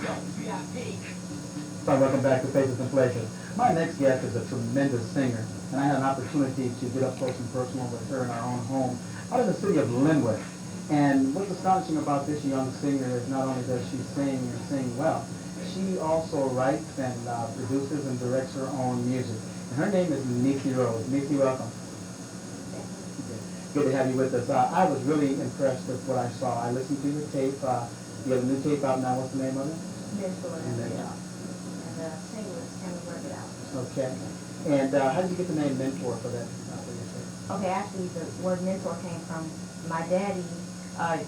So welcome back to Faces and Pleasures. My next guest is a tremendous singer, and I had an opportunity to get up close and personal with her in our own home out of the city of Linwood. And what's astonishing about this young singer is not only does she sing and sing well, she also writes and produces and directs her own music. And her name is Necey Rose. Necey, welcome. Good to have you with us. I was really impressed with what I saw. I listened to your tape. You have a new tape out now. What's the name of it? Mentor. And the single is Can We Work It Out? Okay. And how did you get the name Mentor for that? Okay, actually the word mentor came from my daddy.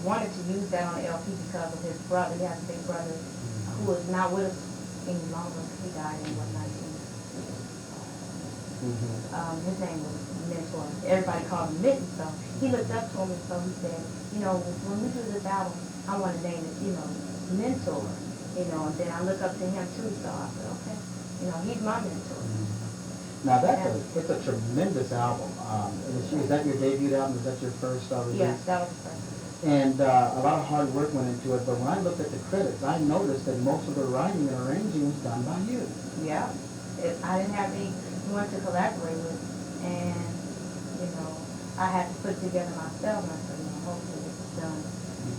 Wanted to use that on the LP because of his brother. He has a big brother who is not with us any longer. He died in 19. His name was Mentor. Everybody called him Mitten, so he looked up to him, and so he said, when we do this album, I want to name it, Mentor, and then I look up to him too, so I said, okay, he's my mentor. Now it's a tremendous album. Is that your debut album? Is that your first release? Yes, that was the first. And a lot of hard work went into it, but when I looked at the credits, I noticed that most of the writing and arranging was done by you. Yeah, I didn't have anyone to collaborate with, and I had to put it together myself, and I said, hopefully it's done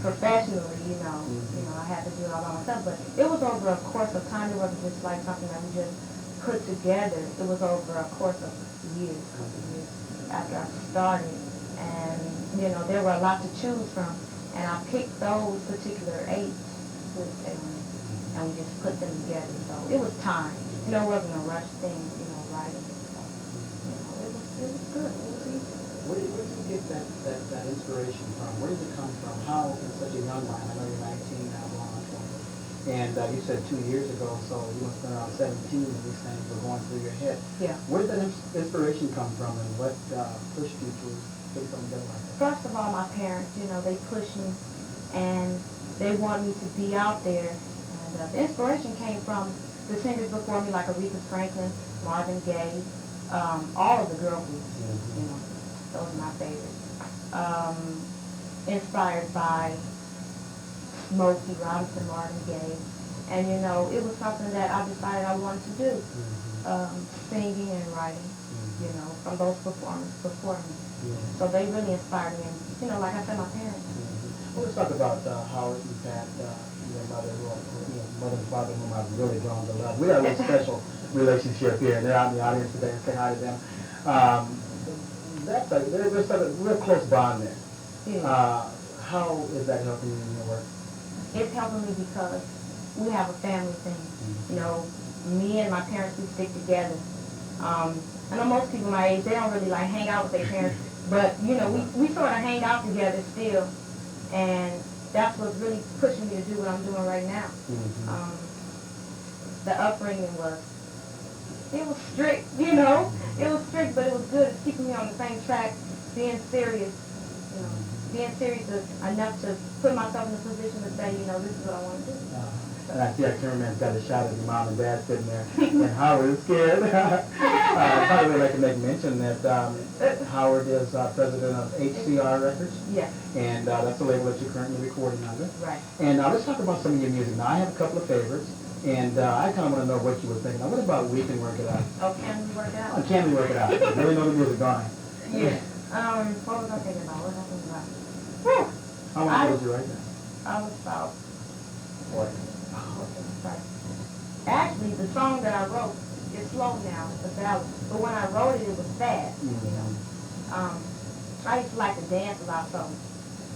professionally, I had to do it all by myself, but it was over a course of time. It wasn't just like something that we just put together. It was over a course of years, a couple of years after I started, and there were a lot to choose from, and I picked those particular 8 and we just put them together. So it was time. It wasn't a rush thing, writing. So, it was good. It was easy. Where did you get that inspiration from? Where did it come from? How, in such a young mind, I know you're 19 now, going on 20, and you said 2 years ago, so you must have been around 17 when these things were going through your head. Yeah. Where did that inspiration come from, and what pushed you to put something together like that? First of all, my parents, they pushed me, and they want me to be out there. And the inspiration came from the singers before me, like Aretha Franklin, Marvin Gaye, all of the girl groups, those are my favorites. Inspired by Smokey Robinson, Marvin Gaye. And, it was something that I decided I wanted to do, singing and writing, from those performers before me. So they really inspired me. And, like I said, my parents. Well, let's talk about Howard and Pat, your mother, mother and father, whom I've really grown to love. We have a special relationship here, and they're out in the audience today, and say hi to them. There's a real close bond there. Yeah. How is that helping you in your work? It's helping me because we have a family thing. Me and my parents, we stick together. I know most people my age, they don't really like hang out with their parents, but we sort of hang out together still, and that's what's really pushing me to do what I'm doing right now. The upbringing was strict, it was strict, but it was good. It's keeping me on the same track, being serious, being serious enough to put myself in a position to say, this is what I want to do. And I see our cameraman's got a shot of your mom and dad sitting there, and Howard is scared. By the way, I'd like to make mention that Howard is president of HCR Records. Yes. And that's the label that you're currently recording under. Right. And let's talk about some of your music. Now, I have a couple of favorites, and I kind of want to know what you were thinking. Now, what about We Can Work It Out? Oh, Can We Work It Out? Can We Work It Out? I really know the music, don't I? Yeah. What was I thinking about? What was I thinking about? How long was you right now? I was about... What? Actually, the song that I wrote is slow now, it's a ballad. But when I wrote it, it was fast, I used to like to dance a lot, so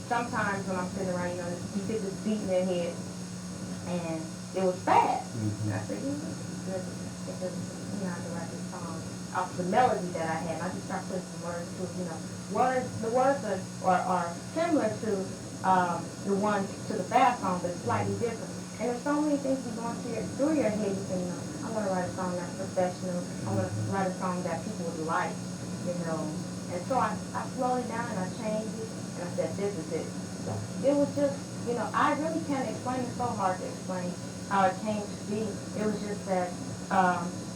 sometimes when I'm sitting around, you get this beat in their head, and it was fast. And I said, I can write this song off the melody that I had. And I just started putting some words to it, the words are similar to the one to the fast song, but slightly different. And there's so many things going through your head. You say, I want to write a song that's professional. I want to write a song that people would like, And so I slowed it down and I changed it, and I said, this is it. So it was just, I really can't explain. It's so hard to explain how it came to be. It was just that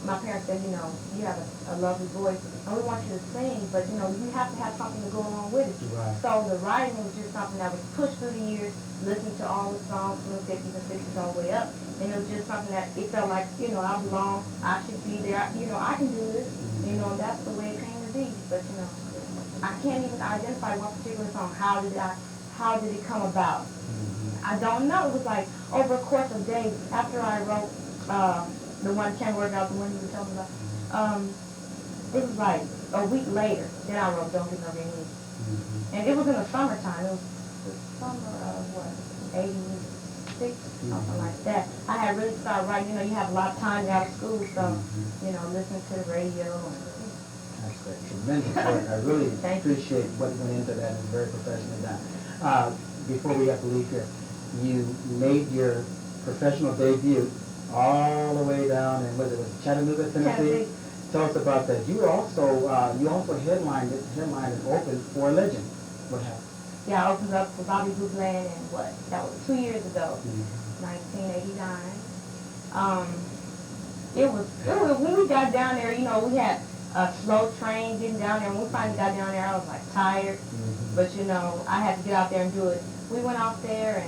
my parents said, you have a lovely voice, and we want you to sing, but, you have to have something to go along with it. Right. So the writing was just something that was pushed through the years, listening to all the songs from the 50s and 60s all the way up, And it was just something that it felt like, you know, I belong, I should be there, you know, I can do this, you know, and that's the way it came to be. But, you know, I can't even identify one particular song. How did it come about? I don't know. It was like over a course of days after I wrote the one Can't Work Out, the one you were telling me about. It was like a week later that I wrote Don't Get No Green Leaf. And it was in the summertime. It was the summer of what, 86, something like that. I had really started writing. You know, you have a lot of time out of school, so, you know, listening to the radio. That's great. Tremendous work. I really appreciate what went into that. It's very professionally done. Before we have to leave here, you made your professional debut all the way down in, was it Chattanooga, Tennessee? Tell us about that. You also headlined and opened for Legend. What happened? Yeah, I opened up for Bobby Bootland and that was 2 years ago, 1989. When we got down there, you know, we had a slow train getting down there. When we finally got down there, I was like tired, but you know, I had to get out there and do it. We went out there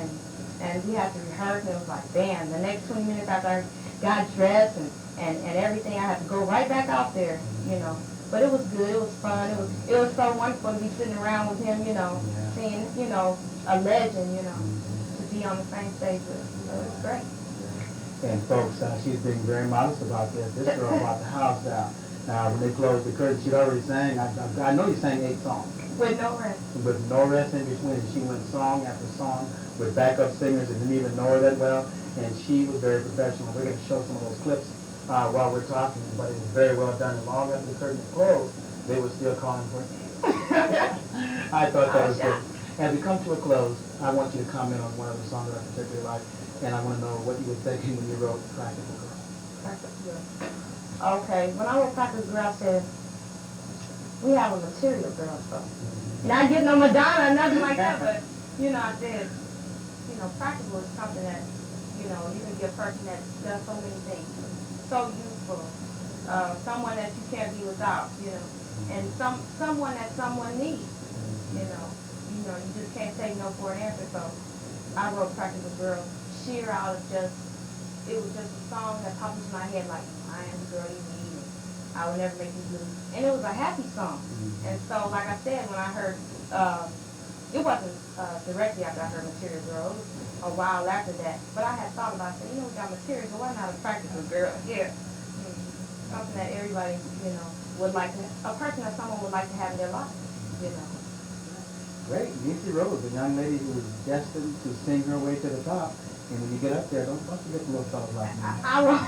and we had to rehearse, and it was like, bam, the next 20 minutes after I got dressed and everything, I had to go right back out there, you know. But it was good, it was fun, it was so wonderful to be sitting around with him, you know, seeing, you know, a legend, you know, to be on the same stage with him. So it was great. And folks, she's being very modest about this. This girl bought the house down. Now, when they closed the curtain, she'd already sang, I know you sang 8 songs. With no rest. With no rest in between. She went song after song with backup singers that didn't even know her that well, and she was very professional. We're going to show some of those clips while we're talking, but it was very well done. And long after the curtain closed, they were still calling for it. I thought that was good. As we come to a close, I want you to comment on one of the songs that I particularly like, and I want to know what you were thinking when you wrote Practical Girl. Practical Girl. Okay, when I wrote Practical Girl, I said, we have a material girl, so. Not getting no Madonna or nothing like that, but, you know, I said, you know, practical is something that, you know, you can be a person that does so many things. So useful. Someone that you can't be without, you know. And someone that someone needs, you know. You know, you just can't say no for an answer. So I wrote Practical Girl sheer out of it was just a song that popped into my head like, I am the girl you need, and I will never make you blue. And it was a happy song. And so, like I said, when I heard, it wasn't directly after I heard Material Girl, it was a while after that. But I had thought about it, you know, we got material, but why not a practical girl? Yeah. Something that everybody, you know, would like to, a person that someone would like to have in their life, you know. Great. Necey Rose, a young lady who was destined to sing her way to the top. And when you get up there, don't forget the little fellas like me. I won't.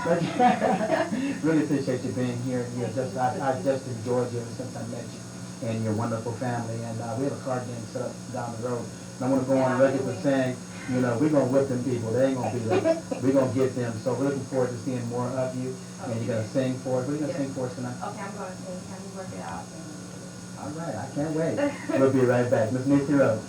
Really appreciate you being here. I've just enjoyed you ever since I met you and your wonderful family. And we have a card game set up down the road. And I want to go on record for saying, you know, we're going to whip them people. They ain't going to beat us. We're going to get them. So we're looking forward to seeing more of you. And you're going to sing for us. What are you going to sing for us tonight? Okay, I'm going to sing. Can we work it out? All right. I can't wait. We'll be right back. Miss Necey Rose.